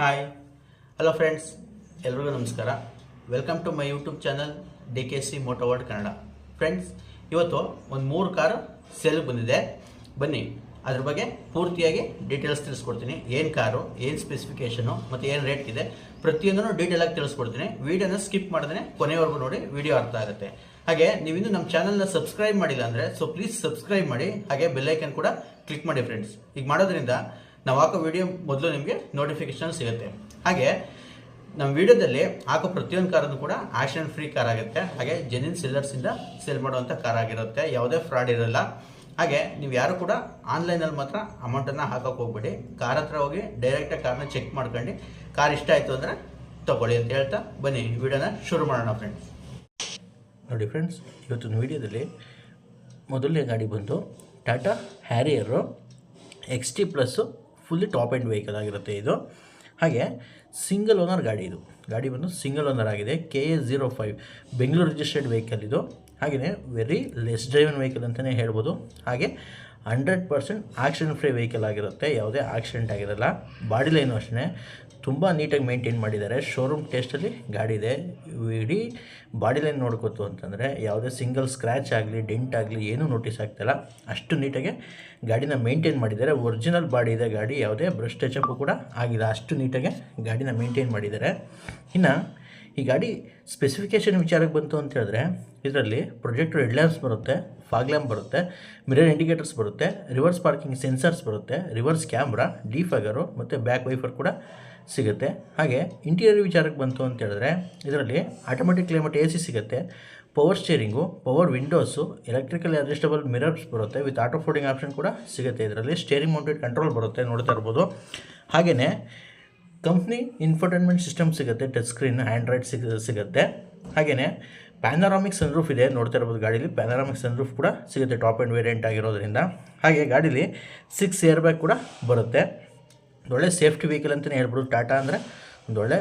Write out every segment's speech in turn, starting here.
Hi hello friends, ಎಲ್ರಿಗೂ ನಮಸ್ಕಾರ. Welcome to my YouTube channel DKC moto world Kannada. Friends, ಇವತ್ತು ಒಂದು 3 ಕಾರು ಸೇಲ್ ಬಂದಿದೆ. ಬನ್ನಿ ಅದ್ರ ಬಗ್ಗೆ ಪೂರ್ತಿಯಾಗಿ ಡೀಟೇಲ್ಸ್ ತಿಳಿಸ್ಕೊಡ್ತೀನಿ. ಏನು ಕಾರು, ಏನು ಸ್ಪೆಸಿಫಿಕೇಷನು ಮತ್ತು ಏನು ರೇಟ್ ಇದೆ ಪ್ರತಿಯೊಂದನ್ನು ಡೀಟೇಲಾಗಿ ತಿಳಿಸ್ಕೊಡ್ತೀನಿ. ವೀಡಿಯೋನ ಸ್ಕಿಪ್ ಮಾಡಿದ್ರೆ ಕೊನೆವರೆಗೂ ನೋಡಿ, ವಿಡಿಯೋ ಅರ್ಥ ಆಗುತ್ತೆ. ಹಾಗೆ ನೀವಿನ್ನೂ ನಮ್ಮ ಚಾನಲ್ನ ಸಬ್ಸ್ಕ್ರೈಬ್ ಮಾಡಿಲ್ಲ ಅಂದರೆ ಪ್ಲೀಸ್ ಸಬ್ಸ್ಕ್ರೈಬ್ ಮಾಡಿ. ಹಾಗೆ ಬೆಲ್ಲೈಕನ್ ಕೂಡ ಕ್ಲಿಕ್ ಮಾಡಿ ಫ್ರೆಂಡ್ಸ್. ಈಗ ಮಾಡೋದ್ರಿಂದ ನಾವು ಹಾಕೋ ವಿಡಿಯೋ ಮೊದಲು ನಿಮಗೆ ನೋಟಿಫಿಕೇಶನ್ ಸಿಗುತ್ತೆ. ಹಾಗೆ ನಮ್ಮ ವಿಡಿಯೋದಲ್ಲಿ ಹಾಕೋ ಪ್ರತಿಯೊಂದು ಕಾರನ್ನು ಕೂಡ ಆಕ್ಷನ್ ಫ್ರೀ ಕಾರ್ ಆಗುತ್ತೆ. ಹಾಗೆ ಜೆನ್ಯೂನ್ ಸೆಲ್ಲರ್ಸಿಂದ ಸೇಲ್ ಮಾಡುವಂಥ ಕಾರ್ ಆಗಿರುತ್ತೆ. ಯಾವುದೇ ಫ್ರಾಡ್ ಇರಲ್ಲ. ಹಾಗೆ ನೀವು ಯಾರು ಕೂಡ ಆನ್ಲೈನಲ್ಲಿ ಮಾತ್ರ ಅಮೌಂಟನ್ನು ಹಾಕೋಕೆ ಹೋಗ್ಬೇಡಿ. ಕಾರ್ ಹತ್ರ ಹೋಗಿ ಡೈರೆಕ್ಟಾಗಿ ಕಾರ್ನ ಚೆಕ್ ಮಾಡ್ಕೊಂಡು ಕಾರ್ ಇಷ್ಟ ಆಯಿತು ಅಂದರೆ ತೊಗೊಳ್ಳಿ ಅಂತ ಹೇಳ್ತಾ ಬನ್ನಿ ವಿಡಿಯೋನ ಶುರು ಮಾಡೋಣ ಫ್ರೆಂಡ್ಸ್. ನೋಡಿ ಫ್ರೆಂಡ್ಸ್, ಇವತ್ತಿನ ವಿಡಿಯೋದಲ್ಲಿ ಮೊದಲನೇ ಗಾಡಿ ಬಂದು Tata Harrier XT plus fully top end vehicle ಆಗಿರುತ್ತೆ ಇದು. ಹಾಗೆ ಸಿಂಗಲ್ ಓನರ್ ಗಾಡಿ ಇದು. ಗಾಡಿ ಬಂದು ಸಿಂಗಲ್ ಓನರ್ ಆಗಿದೆ. KA05 ಬೆಂಗಳೂರು ರಿಜಿಸ್ಟರ್ಡ್ ವೆಹಿಕಲ್ ಇದು. ಹಾಗೆಯೇ ವೆರಿ ಲೆಸ್ ಡ್ರೈವನ್ ವೆಹಿಕಲ್ ಅಂತಲೇ ಹೇಳ್ಬೋದು. ಹಾಗೆ 100% ಆಕ್ಷನ್ ಫ್ರೀ ವೆಹಿಕಲ್ ಆಗಿರುತ್ತೆ. ಯಾವುದೇ ಆಕ್ಸಿಡೆಂಟ್ ಆಗಿರಲ್ಲ. ಬಾಡಿ ಲೈನು ಅಷ್ಟೇ ತುಂಬ ನೀಟಾಗಿ ಮೇಂಟೈನ್ ಮಾಡಿದ್ದಾರೆ. ಶೋರೂಮ್ ಟೆಸ್ಟಲ್ಲಿ ಗಾಡಿ ಇದೆ. ಇಡೀ ಬಾಡಿ ಲೈನ್ ನೋಡ್ಕೋತು ಅಂತಂದರೆ ಯಾವುದೇ ಸಿಂಗಲ್ ಸ್ಕ್ರ್ಯಾಚ್ ಆಗಲಿ ಡೆಂಟ್ ಆಗಲಿ ಏನೂ ನೋಟಿಸ್ ಆಗ್ತಾಯಿಲ್ಲ. ಅಷ್ಟು ನೀಟಾಗಿ ಗಾಡಿನ ಮೇಂಟೈನ್ ಮಾಡಿದ್ದಾರೆ. ಒರಿಜಿನಲ್ ಬಾಡಿ ಇದೆ ಗಾಡಿ. ಯಾವುದೇ ಬ್ರಷ್ ಟಚಪ್ಪು ಕೂಡ ಆಗಿಲ್ಲ. ಅಷ್ಟು ನೀಟಾಗಿ ಗಾಡಿನ ಮೇಂಟೈನ್ ಮಾಡಿದ್ದಾರೆ. ಇನ್ನು ಈ ಗಾಡಿ ಸ್ಪೆಸಿಫಿಕೇಷನ್ ವಿಚಾರಕ್ಕೆ ಬಂತು ಅಂತ ಹೇಳಿದ್ರೆ ಇದರಲ್ಲಿ ಪ್ರೊಜೆಕ್ಟರ್ ಹೆಡ್ಲ್ಯಾಂಪ್ಸ್ ಬರುತ್ತೆ, ಫಾಗ್ ಲ್ಯಾಂಪ್ ಬರುತ್ತೆ, ಮಿರರ್ ಇಂಡಿಕೇಟರ್ಸ್ ಬರುತ್ತೆ, ರಿವರ್ಸ್ ಪಾರ್ಕಿಂಗ್ ಸೆನ್ಸರ್ಸ್ ಬರುತ್ತೆ, ರಿವರ್ಸ್ ಕ್ಯಾಮ್ರಾ, ಡಿಫಾಗರು ಮತ್ತು ಬ್ಯಾಕ್ ವೈಫರ್ ಕೂಡ ಸಿಗುತ್ತೆ. ಹಾಗೆ ಇಂಟೀರಿಯರ್ ವಿಚಾರಕ್ಕೆ ಬಂತು ಅಂತ ಹೇಳಿದ್ರೆ ಇದರಲ್ಲಿ ಆಟೋಮೆಟಿಕ್ ಕ್ಲೈಮೇಟ್ AC ಸಿಗುತ್ತೆ, power steering, power windows, electrical adjustable mirrors ಬರುತ್ತೆ, ವಿತ್ ಆಟೋ ಫೋಲ್ಡಿಂಗ್ ಆಪ್ಷನ್ ಕೂಡ ಸಿಗುತ್ತೆ. ಇದರಲ್ಲಿ ಸ್ಟೇರಿಂಗ್ ಮೌಂಟೆಡ್ ಕಂಟ್ರೋಲ್ ಬರುತ್ತೆ, ನೋಡ್ತಾ ಇರ್ಬೋದು. ಹಾಗೆಯೇ ಕಂಪ್ನಿ ಇನ್ಫೋಟೈನ್ಮೆಂಟ್ ಸಿಸ್ಟಮ್ ಸಿಗುತ್ತೆ, ಟಚ್ ಸ್ಕ್ರೀನ್, ಆ್ಯಂಡ್ರಾಯ್ಡ್ ಸಿಗುತ್ತೆ. ಹಾಗೆಯೇ ಪ್ಯಾನರಾಮಿಕ್ ಸನ್ರೂಫ್ ಇದೆ, ನೋಡ್ತಾ ಇರ್ಬೋದು. ಗಾಡೀಲಿ ಪ್ಯಾನರಾಮಿಕ್ ಸನ್ರೂಫ್ ಕೂಡ ಸಿಗುತ್ತೆ, ಟಾಪ್ ಆ್ಯಂಡ್ ವೇರಿಯಂಟ್ ಆಗಿರೋದ್ರಿಂದ. ಹಾಗೆ ಗಾಡೀಲಿ 6 ಏರ್ ಬ್ಯಾಗ್ ಕೂಡ ಬರುತ್ತೆ. ಒಳ್ಳೆ ಸೇಫ್ಟಿ ವೆಹಿಕಲ್ ಅಂತಲೇ ಹೇಳ್ಬೋದು. ಟಾಟಾ ಅಂದರೆ ಒಂದೊಳ್ಳೆ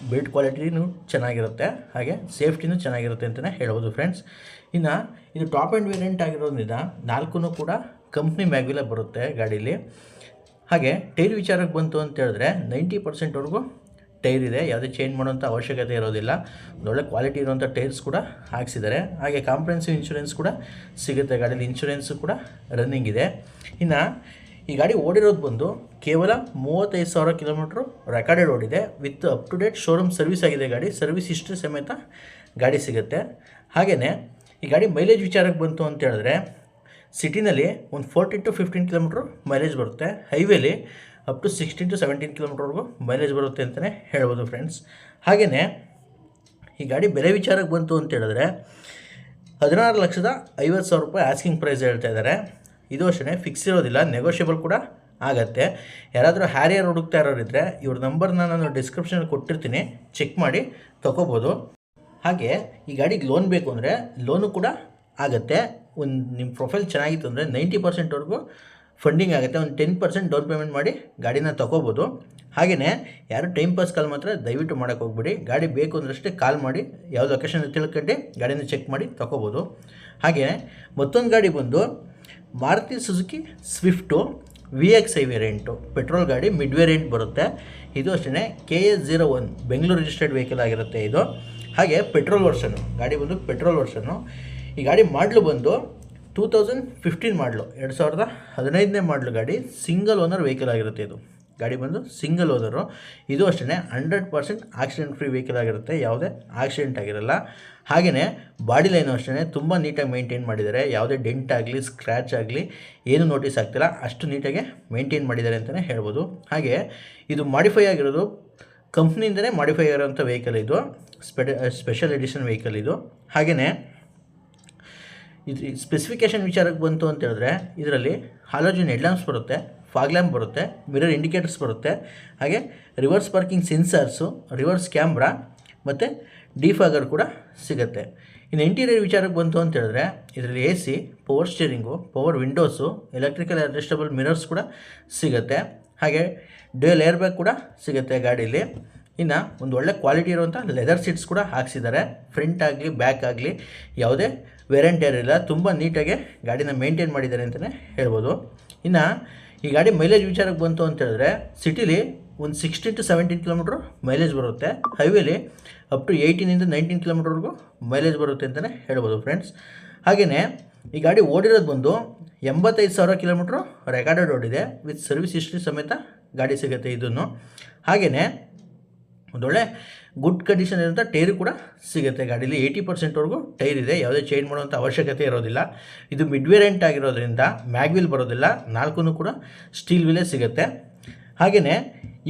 ಬಿಲ್ಡ್ ಕ್ವಾಲಿಟಿನೂ ಚೆನ್ನಾಗಿರುತ್ತೆ, ಹಾಗೆ ಸೇಫ್ಟಿನೂ ಚೆನ್ನಾಗಿರುತ್ತೆ ಅಂತಲೇ ಹೇಳ್ಬೋದು ಫ್ರೆಂಡ್ಸ್. ಇನ್ನು ಇದು ಟಾಪ್ ಆ್ಯಂಡ್ ವೇರಿಯಂಟ್ ಆಗಿರೋದ್ರಿಂದ 4 ಕೂಡ ಕಂಪ್ನಿ ಮ್ಯಾಗ್ವಿಲೇ ಬರುತ್ತೆ ಗಾಡೀಲಿ. ಹಾಗೆ ಟೈರ್ ವಿಚಾರಕ್ಕೆ ಬಂತು ಅಂತ ಹೇಳಿದ್ರೆ 90%ವರೆಗೂ ಟೈರ್ ಇದೆ. ಯಾವುದೇ ಚೇಂಜ್ ಮಾಡೋಂಥ ಅವಶ್ಯಕತೆ ಇರೋದಿಲ್ಲ. ಒಳ್ಳೆ ಕ್ವಾಲಿಟಿ ಇರುವಂಥ ಟೈರ್ಸ್ ಕೂಡ ಹಾಕ್ಸಿದ್ದಾರೆ. ಹಾಗೆ ಕಾಂಪ್ರಿಹೆನ್ಸಿವ್ ಇನ್ಶೂರೆನ್ಸ್ ಕೂಡ ಸಿಗುತ್ತೆ. ಗಾಡೀಲಿ ಇನ್ಶೂರೆನ್ಸು ಕೂಡ ರನ್ನಿಂಗ್ ಇದೆ. ಇನ್ನು ಈ ಗಾಡಿ ಓಡಿರೋದು ಬಂದು ಕೇವಲ 35,000 ಕಿಲೋಮೀಟ್ರು ರೆಕಾರ್ಡೆಡ್ ಓಡಿದೆ. With up to date showroom service ಆಗಿದೆ ಗಾಡಿ. ಸರ್ವಿಸ್ ಹಿಸ್ಟ್ರಿ ಸಮೇತ ಗಾಡಿ ಸಿಗುತ್ತೆ. ಹಾಗೆಯೇ ಈ ಗಾಡಿ ಮೈಲೇಜ್ ವಿಚಾರಕ್ಕೆ ಬಂತು ಅಂತ ಹೇಳಿದ್ರೆ ಸಿಟಿನಲ್ಲಿ ಒಂದು 14 to 15 ಕಿಲೋಮೀಟ್ರು ಮೈಲೇಜ್ ಬರುತ್ತೆ. ಹೈವೇಲಿ ಅಪ್ ಟು 16 to 17 ಕಿಲೋಮೀಟ್ರ್ವರೆಗೂ ಮೈಲೇಜ್ ಬರುತ್ತೆ ಅಂತಲೇ ಹೇಳ್ಬೋದು ಫ್ರೆಂಡ್ಸ್. ಹಾಗೆಯೇ ಈ ಗಾಡಿ ಬೆಲೆ ವಿಚಾರಕ್ಕೆ ಬಂತು ಅಂತ ಹೇಳಿದ್ರೆ 16,50,000 ರೂಪಾಯಿ ಆಸ್ಕಿಂಗ್ ಪ್ರೈಸ್ ಹೇಳ್ತಾ ಇದ್ದಾರೆ. ಇದು ಅಷ್ಟೇ ಫಿಕ್ಸ್ ಇರೋದಿಲ್ಲ, ನೆಗೋಷಿಯಬಲ್ ಕೂಡ ಆಗುತ್ತೆ. ಯಾರಾದರೂ ಹ್ಯಾರಿಯರ್ ಹುಡುಕ್ತಾ ಇರೋರಿದ್ದರೆ ಇವ್ರ ನಂಬರ್ನ ನಾನು ಡಿಸ್ಕ್ರಿಪ್ಷನಲ್ಲಿ ಕೊಟ್ಟಿರ್ತೀನಿ, ಚೆಕ್ ಮಾಡಿ ತೊಗೋಬೋದು. ಹಾಗೆ ಈ ಗಾಡಿಗೆ ಲೋನ್ ಬೇಕು ಅಂದರೆ ಲೋನು ಕೂಡ ಆಗುತ್ತೆ. ಒಂದು ನಿಮ್ಮ ಪ್ರೊಫೈಲ್ ಚೆನ್ನಾಗಿತ್ತು ಅಂದರೆ 90%ವರೆಗೂ ಫಂಡಿಂಗ್ ಆಗುತ್ತೆ. ಒಂದು 10% ಡೌನ್ ಪೇಮೆಂಟ್ ಮಾಡಿ ಗಾಡಿನ ತೊಗೋಬೋದು. ಹಾಗೆಯೇ ಯಾರು ಟೈಮ್ ಪಾಸ್ ಕಾಲ್ ಮಾತ್ರ ದಯವಿಟ್ಟು ಮಾಡೋಕ್ಕೆ ಹೋಗ್ಬಿಡಿ. ಗಾಡಿ ಬೇಕು ಅಂದ್ರಷ್ಟೇ ಕಾಲ್ ಮಾಡಿ ಯಾವ ಲೊಕೇಶನ್ ತಿಳ್ಕೊಂಡು ಗಾಡಿನ ಚೆಕ್ ಮಾಡಿ ತೊಗೋಬೋದು. ಹಾಗೆಯೇ ಮತ್ತೊಂದು ಗಾಡಿ ಬಂದು Maruti Suzuki Swift VXi variant petrol ಗಾಡಿ, ಮಿಡ್ ವೇರಿಯಂಟ್ ಬರುತ್ತೆ. ಇದು ಅಷ್ಟೇ KA01 ಬೆಂಗಳೂರು ರಿಜಿಸ್ಟರ್ಡ್ ವೆಹಿಕಲ್ ಆಗಿರುತ್ತೆ ಇದು. ಹಾಗೆ ಪೆಟ್ರೋಲ್ ವರ್ಷನು ಗಾಡಿ ಬಂದು ಪೆಟ್ರೋಲ್ ವರ್ಷನು. ಈ ಗಾಡಿ ಮಾಡಲು ಬಂದು 2015 ಮಾಡಲು, 2015ನೇ ಮಾಡಲು ಗಾಡಿ. ಸಿಂಗಲ್ ಓನರ್ ವೆಹಿಕಲ್ ಆಗಿರುತ್ತೆ ಇದು. ಗಾಡಿ ಬಂದು ಸಿಂಗಲ್ ಓನರು. ಇದು ಅಷ್ಟೇ 100% ಆಕ್ಸಿಡೆಂಟ್ ಫ್ರೀ ವೆಹಿಕಲ್ ಆಗಿರುತ್ತೆ. ಯಾವುದೇ ಆಕ್ಸಿಡೆಂಟ್ ಆಗಿರಲ್ಲ. ಹಾಗೆಯೇ ಬಾಡಿ ಲೈನು ಅಷ್ಟೇ ತುಂಬ ನೀಟಾಗಿ ಮೇಂಟೈನ್ ಮಾಡಿದ್ದಾರೆ. ಯಾವುದೇ ಡೆಂಟ್ ಆಗಲಿ ಸ್ಕ್ರ್ಯಾಚ್ ಆಗಲಿ ಏನೂ ನೋಟಿಸ್ ಆಗ್ತಿಲ್ಲ. ಅಷ್ಟು ನೀಟಾಗಿ ಮೇಂಟೈನ್ ಮಾಡಿದ್ದಾರೆ ಅಂತಲೇ ಹೇಳ್ಬೋದು. ಹಾಗೆ ಇದು ಮಾಡಿಫೈ ಆಗಿರೋದು ಕಂಪ್ನಿಯಿಂದಲೇ ಮಾಡಿಫೈ ಆಗಿರೋಂಥ ವೆಹಿಕಲ್ ಇದು. ಸ್ಪೆಷಲ್ ಎಡಿಷನ್ ವೆಹಿಕಲ್ ಇದು. ಹಾಗೆಯೇ ಇದು ಸ್ಪೆಸಿಫಿಕೇಷನ್ ವಿಚಾರಕ್ಕೆ ಬಂತು ಅಂತ ಹೇಳಿದ್ರೆ ಇದರಲ್ಲಿ ಹಾಲೋಜನ್ ಹೆಡ್ಲ್ಯಾಂಪ್ಸ್ ಬರುತ್ತೆ, ಫಾಗ್ ಲ್ಯಾಂಪ್ ಬರುತ್ತೆ, ಮಿರರ್ ಇಂಡಿಕೇಟರ್ಸ್ ಬರುತ್ತೆ, ಹಾಗೆ reverse parking sensors, reverse camera ಮತ್ತು ಡಿಫಾಗರ್ ಕೂಡ ಸಿಗುತ್ತೆ. ಇನ್ನು ಇಂಟೀರಿಯರ್ ವಿಚಾರಕ್ಕೆ ಬಂತು ಅಂತ ಹೇಳಿದ್ರೆ ಇದರಲ್ಲಿ AC, power steering, power windows, electrical adjustable mirrors ಕೂಡ ಸಿಗುತ್ತೆ. ಹಾಗೆ ಡ್ಯುಯಲ್ ಏರ್ ಬ್ಯಾಗ್ ಕೂಡ ಸಿಗುತ್ತೆ ಗಾಡೀಲಿ. ಇನ್ನು ಒಂದು ಒಳ್ಳೆ ಕ್ವಾಲಿಟಿ ಇರುವಂಥ ಲೆದರ್ ಸೀಟ್ಸ್ ಕೂಡ ಹಾಕ್ಸಿದ್ದಾರೆ. ಫ್ರಂಟ್ ಆಗಲಿ ಬ್ಯಾಕ್ ಆಗಲಿ ಯಾವುದೇ ವೇರಿಯಂಟ್ ಇರಲಿಲ್ಲ. ತುಂಬ ನೀಟಾಗಿ ಗಾಡಿನ ಮೇಂಟೈನ್ ಮಾಡಿದ್ದಾರೆ ಅಂತಲೇ ಹೇಳ್ಬೋದು. ಇನ್ನು ಈ ಗಾಡಿ ಮೈಲೇಜ್ ವಿಚಾರಕ್ಕೆ ಬಂತು ಅಂತ ಹೇಳಿದ್ರೆ ಸಿಟಿಲಿ ಒಂದು 16 to 17 ಕಿಲೋಮೀಟ್ರ್ ಮೈಲೇಜ್ ಬರುತ್ತೆ. ಹೈವೇಲಿ ಅಪ್ ಟು 18ಇಂದ 19 ಕಿಲೋಮೀಟ್ರ್ವರೆಗೂ ಮೈಲೇಜ್ ಬರುತ್ತೆ ಅಂತಲೇ ಹೇಳ್ಬೋದು ಫ್ರೆಂಡ್ಸ್. ಹಾಗೆಯೇ ಈ ಗಾಡಿ ಓಡಿರೋದು ಬಂದು 85,000 ಕಿಲೋಮೀಟ್ರು ರೆಕಾರ್ಡೆಡ್ ಓಡಿದೆ. ವಿತ್ ಸರ್ವಿಸ್ ಹಿಸ್ಟ್ರಿ ಸಮೇತ ಗಾಡಿ ಸಿಗುತ್ತೆ ಇದನ್ನು. ಹಾಗೆಯೇ ಒಂದೊಳ್ಳೆ ಗುಡ್ ಕಂಡೀಷನ್ ಇರೋಂಥ ಟೈರು ಕೂಡ ಸಿಗುತ್ತೆ ಗಾಡೀಲಿ. 80%ವರೆಗೂ ಟೈರ್ ಇದೆ, ಯಾವುದೇ ಚೇಂಜ್ ಮಾಡುವಂಥ ಅವಶ್ಯಕತೆ ಇರೋದಿಲ್ಲ. ಇದು ಮಿಡ್ ವೇರಿಯಂಟ್ ಆಗಿರೋದ್ರಿಂದ ಮ್ಯಾಗ್ವಿಲ್ ಬರೋದಿಲ್ಲ, 4 ಕೂಡ ಸ್ಟೀಲ್ ವೀಲೇ ಸಿಗುತ್ತೆ. ಹಾಗೆಯೇ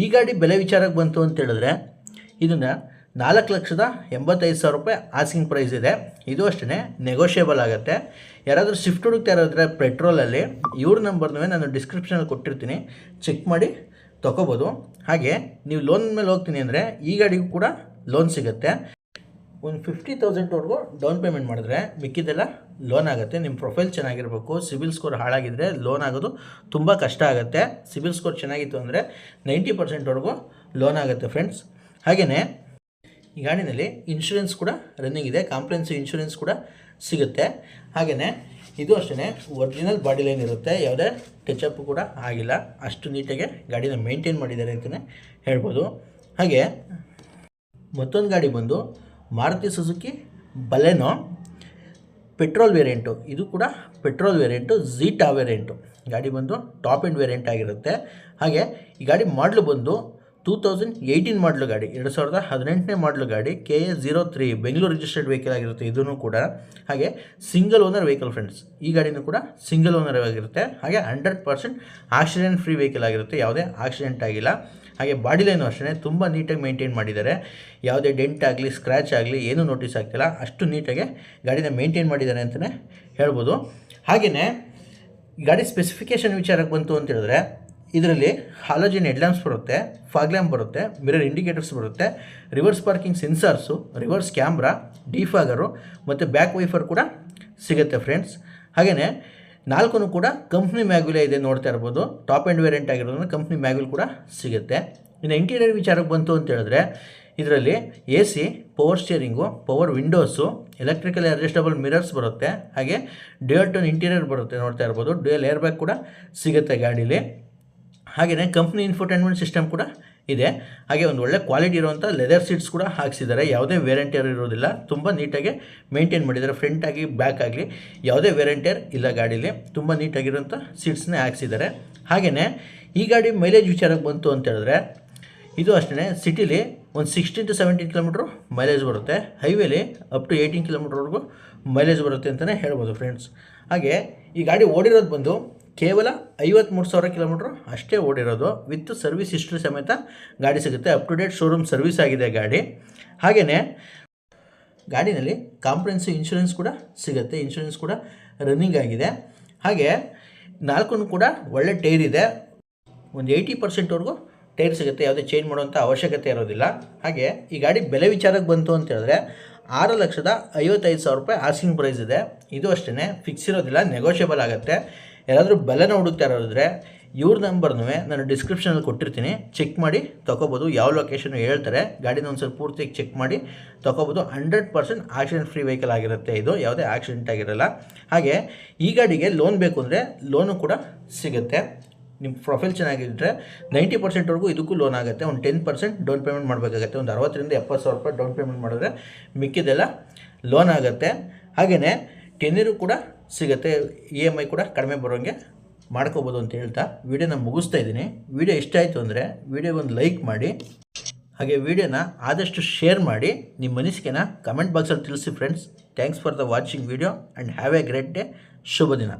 ಈ ಗಾಡಿ ಬೆಲೆ ವಿಚಾರಕ್ಕೆ ಬಂತು ಅಂತ ಹೇಳಿದ್ರೆ ಇದನ್ನು 4,85,000 ರೂಪಾಯಿ ಆಸ್ಕಿಂಗ್ ಪ್ರೈಸ್ ಇದೆ. ಇದು ಅಷ್ಟೇ ನೆಗೋಷಿಯೇಬಲ್ ಆಗುತ್ತೆ. ಯಾರಾದರೂ ಸ್ವಿಫ್ಟ್ ಹುಡುಕ್ತಾ ಇರೋದ್ರೆ ಪೆಟ್ರೋಲಲ್ಲಿ ಇವ್ರ ನಂಬರ್ನೂ ನಾನು ಡಿಸ್ಕ್ರಿಪ್ಷನಲ್ಲಿ ಕೊಟ್ಟಿರ್ತೀನಿ, ಚೆಕ್ ಮಾಡಿ ತೊಗೋಬೋದು. ಹಾಗೆ ನೀವು ಲೋನ್ ಮೇಲೆ ಹೋಗ್ತೀನಿ ಅಂದರೆ ಈ ಗಾಡಿಗೂ ಕೂಡ ಲೋನ್ ಸಿಗುತ್ತೆ. ಒಂದು 50,000ವರೆಗೂ ಡೌನ್ ಪೇಮೆಂಟ್ ಮಾಡಿದ್ರೆ ಮಿಕ್ಕಿದೆಲ್ಲ ಲೋನ್ ಆಗುತ್ತೆ. ನಿಮ್ಮ ಪ್ರೊಫೈಲ್ ಚೆನ್ನಾಗಿರಬೇಕು, ಸಿಬಿಲ್ ಸ್ಕೋರ್ ಹಾಳಾಗಿದ್ದರೆ ಲೋನ್ ಆಗೋದು ತುಂಬ ಕಷ್ಟ ಆಗುತ್ತೆ. ಸಿಬಿಲ್ ಸ್ಕೋರ್ ಚೆನ್ನಾಗಿತ್ತು ಅಂದರೆ 90%ವರೆಗೂ ಲೋನ್ ಆಗುತ್ತೆ ಫ್ರೆಂಡ್ಸ್. ಹಾಗೆಯೇ ಈ ಗಾಡಿನಲ್ಲಿ ಇನ್ಶೂರೆನ್ಸ್ ಕೂಡ ರನ್ನಿಂಗ್ ಇದೆ, ಕಾಂಪ್ರಿಹೆನ್ಸಿವ್ ಇನ್ಶೂರೆನ್ಸ್ ಕೂಡ ಸಿಗುತ್ತೆ. ಹಾಗೆಯೇ ಇದು ಅಷ್ಟೇ ಒರಿಜಿನಲ್ ಬಾಡಿ ಲೈನ್ ಇರುತ್ತೆ, ಯಾವುದೇ ಟಚಪ್ ಕೂಡ ಆಗಿಲ್ಲ. ಅಷ್ಟು ನೀಟಾಗಿ ಗಾಡಿನ ಮೇಂಟೈನ್ ಮಾಡಿದ್ದಾರೆ ಅಂತಲೇ ಹೇಳ್ಬೋದು. ಹಾಗೆ ಮತ್ತೊಂದು ಗಾಡಿ ಬಂದು Maruti Suzuki Baleno petrol variant. ಇದು ಕೂಡ ಪೆಟ್ರೋಲ್ ವೇರಿಯಂಟು, ಝೀಟಾ ವೇರಿಯಂಟು. ಗಾಡಿ ಬಂದು ಟಾಪ್ ಎಂಡ್ ವೇರಿಯಂಟ್ ಆಗಿರುತ್ತೆ. ಹಾಗೆ ಈ ಗಾಡಿ ಮಾಡಲು ಬಂದು 2018 ಮಾಡಲು ಗಾಡಿ, 2018ನೇ ಮಾಡಲು ಗಾಡಿ. KA03 ಬೆಂಗಳೂರು ರಿಜಿಸ್ಟರ್ಡ್ ವೆಹಿಕಲ್ ಆಗಿರುತ್ತೆ ಇದೂ ಕೂಡ. ಹಾಗೆ ಸಿಂಗಲ್ ಓನರ್ ವೆಹಿಕಲ್ ಫ್ರೆಂಡ್ಸ್. ಈ ಗಾಡಿನೂ ಕೂಡ ಸಿಂಗಲ್ ಓನರ್ ಆಗಿರುತ್ತೆ. ಹಾಗೆ 100% ಆಕ್ಸಿಡೆಂಟ್ ಫ್ರೀ ವೆಹಿಕಲ್ ಆಗಿರುತ್ತೆ, ಯಾವುದೇ ಆಕ್ಸಿಡೆಂಟ್ ಆಗಿಲ್ಲ. ಹಾಗೆ ಬಾಡಿ ಲೈನು ಅಷ್ಟೇ ತುಂಬ ನೀಟಾಗಿ ಮೇಂಟೈನ್ ಮಾಡಿದ್ದಾರೆ. ಯಾವುದೇ ಡೆಂಟ್ ಆಗಲಿ ಸ್ಕ್ರ್ಯಾಚ್ ಆಗಲಿ ಏನೂ ನೋಟಿಸ್ ಆಗ್ತಿಲ್ಲ, ಅಷ್ಟು ನೀಟಾಗಿ ಗಾಡಿನ ಮೇಂಟೈನ್ ಮಾಡಿದ್ದಾರೆ ಅಂತಲೇ ಹೇಳ್ಬೋದು. ಹಾಗೆಯೇ ಗಾಡಿ ಸ್ಪೆಸಿಫಿಕೇಷನ್ ವಿಚಾರಕ್ಕೆ ಬಂತು ಅಂತ ಹೇಳಿದ್ರೆ ಇದರಲ್ಲಿ ಹಾಲೋಜಿನ್ ಹೆಡ್ಲ್ಯಾಂಪ್ಸ್ ಬರುತ್ತೆ, ಫಾಗ್ ಲ್ಯಾಂಪ್ ಬರುತ್ತೆ, ಮಿರರ್ ಇಂಡಿಕೇಟರ್ಸ್ ಬರುತ್ತೆ, reverse parking sensors, reverse camera, defogger ಮತ್ತು ಬ್ಯಾಕ್ ವೈಫರ್ ಕೂಡ ಸಿಗುತ್ತೆ ಫ್ರೆಂಡ್ಸ್. ಹಾಗೆಯೇ 4 ಕೂಡ ಕಂಪ್ನಿ ಮ್ಯಾಗ್ವಿಲೇ ಇದೆ, ನೋಡ್ತಾ ಇರ್ಬೋದು. ಟಾಪ್ ಎಂಡ್ ವೇರಿಯಂಟ್ ಆಗಿರೋದ್ರಿಂದ ಕಂಪ್ನಿ ಮ್ಯಾಗ್ವಿಲ್ ಕೂಡ ಸಿಗುತ್ತೆ. ಇನ್ನು ಇಂಟೀರಿಯರ್ ವಿಚಾರಕ್ಕೆ ಬಂತು ಅಂತ ಹೇಳಿದ್ರೆ ಇದರಲ್ಲಿ AC, power steering, power windows, electrical adjustable mirrors ಬರುತ್ತೆ. ಹಾಗೆ ಡ್ಯುಯಲ್ ಟೋನ್ ಇಂಟೀರಿಯರ್ ಬರುತ್ತೆ, ನೋಡ್ತಾ ಇರ್ಬೋದು. ಡ್ಯುಯಲ್ ಏರ್ ಬ್ಯಾಗ್ ಕೂಡ ಸಿಗುತ್ತೆ ಗಾಡೀಲಿ. ಹಾಗೆಯೇ ಕಂಪ್ನಿ ಇನ್ಫೋಟೈನ್ಮೆಂಟ್ ಸಿಸ್ಟಮ್ ಕೂಡ ಇದೆ. ಹಾಗೆ ಒಂದು ಒಳ್ಳೆ ಕ್ವಾಲಿಟಿ ಇರುವಂಥ ಲೆದರ್ ಸೀಟ್ಸ್ ಕೂಡ ಹಾಕ್ಸಿದ್ದಾರೆ, ಯಾವುದೇ ವೇರಿಯಂಟಿಯರ್ ಇರೋದಿಲ್ಲ. ತುಂಬ ನೀಟಾಗಿ ಮೇಂಟೈನ್ ಮಾಡಿದ್ದಾರೆ. ಫ್ರಂಟ್ ಆಗಿ ಬ್ಯಾಕ್ ಆಗಲಿ ಯಾವುದೇ ವೇರಿಯಂಟಿಯರ್ ಇಲ್ಲ ಗಾಡೀಲಿ, ತುಂಬ ನೀಟಾಗಿರೋಂಥ ಸೀಟ್ಸ್ನೇ ಹಾಕ್ಸಿದ್ದಾರೆ. ಹಾಗೆಯೇ ಈ ಗಾಡಿ ಮೈಲೇಜ್ ವಿಚಾರಕ್ಕೆ ಬಂತು ಅಂತ ಹೇಳಿದ್ರೆ ಇದು ಅಷ್ಟೇ ಸಿಟಿಲಿ ಒಂದು 16 to 17 ಕಿಲೋಮೀಟ್ರು ಮೈಲೇಜ್ ಬರುತ್ತೆ. ಹೈವೇಲಿ ಅಪ್ ಟು 18 ಕಿಲೋಮೀಟ್ರ್ವರೆಗೂ ಮೈಲೇಜ್ ಬರುತ್ತೆ ಅಂತಲೇ ಹೇಳ್ಬೋದು ಫ್ರೆಂಡ್ಸ್. ಹಾಗೆ ಈ ಗಾಡಿ ಓಡಿರೋದು ಬಂದು ಕೇವಲ 53,000 ಕಿಲೋಮೀಟ್ರು ಅಷ್ಟೇ ಓಡಿರೋದು. ವಿತ್ ಸರ್ವಿಸ್ ಹಿಸ್ಟ್ರಿ ಸಮೇತ ಗಾಡಿ ಸಿಗುತ್ತೆ. Up to date showroom service ಆಗಿದೆ ಗಾಡಿ. ಹಾಗೆಯೇ ಗಾಡಿನಲ್ಲಿ ಕಾಂಪ್ರಿಹೆನ್ಸಿವ್ ಇನ್ಶೂರೆನ್ಸ್ ಕೂಡ ಸಿಗುತ್ತೆ, ಇನ್ಶೂರೆನ್ಸ್ ಕೂಡ ರನ್ನಿಂಗ್ ಆಗಿದೆ. ಹಾಗೆ 4 ಕೂಡ ಒಳ್ಳೆ ಟೈರ್ ಇದೆ, ಒಂದು 80%ವರೆಗೂ ಟೈರ್ ಸಿಗುತ್ತೆ, ಯಾವುದೇ ಚೇಂಜ್ ಮಾಡುವಂಥ ಅವಶ್ಯಕತೆ ಇರೋದಿಲ್ಲ. ಹಾಗೆ ಈ ಗಾಡಿ ಬೆಲೆ ವಿಚಾರಕ್ಕೆ ಬಂತು ಅಂತ ಹೇಳಿದ್ರೆ 6,55,000 ರೂಪಾಯಿ ಆಸ್ಕಿಂಗ್ ಪ್ರೈಸ್ ಇದೆ. ಇದು ಅಷ್ಟೇ ಫಿಕ್ಸ್ ಇರೋದಿಲ್ಲ, ನೆಗೋಷಿಯಬಲ್ ಆಗುತ್ತೆ. ಯಾರಾದರೂ ಬೆಲೆನ ಹುಡುಕ್ತಾ ಇರೋದ್ರೆ ಇವ್ರ ನಂಬರ್ನೂ ನಾನು ಡಿಸ್ಕ್ರಿಪ್ಷನಲ್ಲಿ ಕೊಟ್ಟಿರ್ತೀನಿ, ಚೆಕ್ ಮಾಡಿ ತೊಗೋಬೋದು. ಯಾವ ಲೊಕೇಶನ್ ಹೇಳ್ತಾರೆ, ಗಾಡಿನ ಒಂದು ಸ್ವಲ್ಪ ಪೂರ್ತಿಯಾಗಿ ಚೆಕ್ ಮಾಡಿ ತೊಗೋಬೋದು. 100% ಆಕ್ಸಿಡೆಂಟ್ ಫ್ರೀ ವೆಹಿಕಲ್ ಆಗಿರುತ್ತೆ ಇದು, ಯಾವುದೇ ಆಕ್ಸಿಡೆಂಟ್ ಆಗಿರಲ್ಲ. ಹಾಗೆ ಈ ಗಾಡಿಗೆ ಲೋನ್ ಬೇಕು ಅಂದರೆ ಲೋನು ಕೂಡ ಸಿಗುತ್ತೆ. ನಿಮ್ಮ ಪ್ರೊಫೈಲ್ ಚೆನ್ನಾಗಿದ್ದರೆ 90%ವರೆಗೂ ಇದಕ್ಕೂ ಲೋನ್ ಆಗುತ್ತೆ. ಒಂದು 10% ಡೌನ್ ಪೇಮೆಂಟ್ ಮಾಡಬೇಕಾಗುತ್ತೆ. ಒಂದು 60,000 to 70,000 ರೂಪಾಯಿ ಡೌನ್ ಪೇಮೆಂಟ್ ಮಾಡಿದ್ರೆ ಮಿಕ್ಕಿದೆಲ್ಲ ಲೋನ್ ಆಗುತ್ತೆ. ಹಾಗೆಯೇ ಟೆನ್ನರು ಕೂಡ ಸಿಗುತ್ತೆ, EMI ಕೂಡ ಕಡಿಮೆ ಬರೋಂಗೆ ಮಾಡ್ಕೋಬೋದು ಅಂತ ಹೇಳ್ತಾ ವಿಡಿಯೋನ ಮುಗಿಸ್ತಾ ಇದ್ದೀನಿ. ವಿಡಿಯೋ ಇಷ್ಟ ಆಯಿತು ಅಂದರೆ ವಿಡಿಯೋಗೊಂದು ಲೈಕ್ ಮಾಡಿ, ಹಾಗೆ ವಿಡಿಯೋನ ಆದಷ್ಟು ಶೇರ್ ಮಾಡಿ. ನಿಮ್ಮ ಅನಿಸಿಕೆನ ಕಮೆಂಟ್ ಬಾಕ್ಸಲ್ಲಿ ತಿಳಿಸಿ friends. Thanks for the watching video and have a great day. ಶುಭ ದಿನ.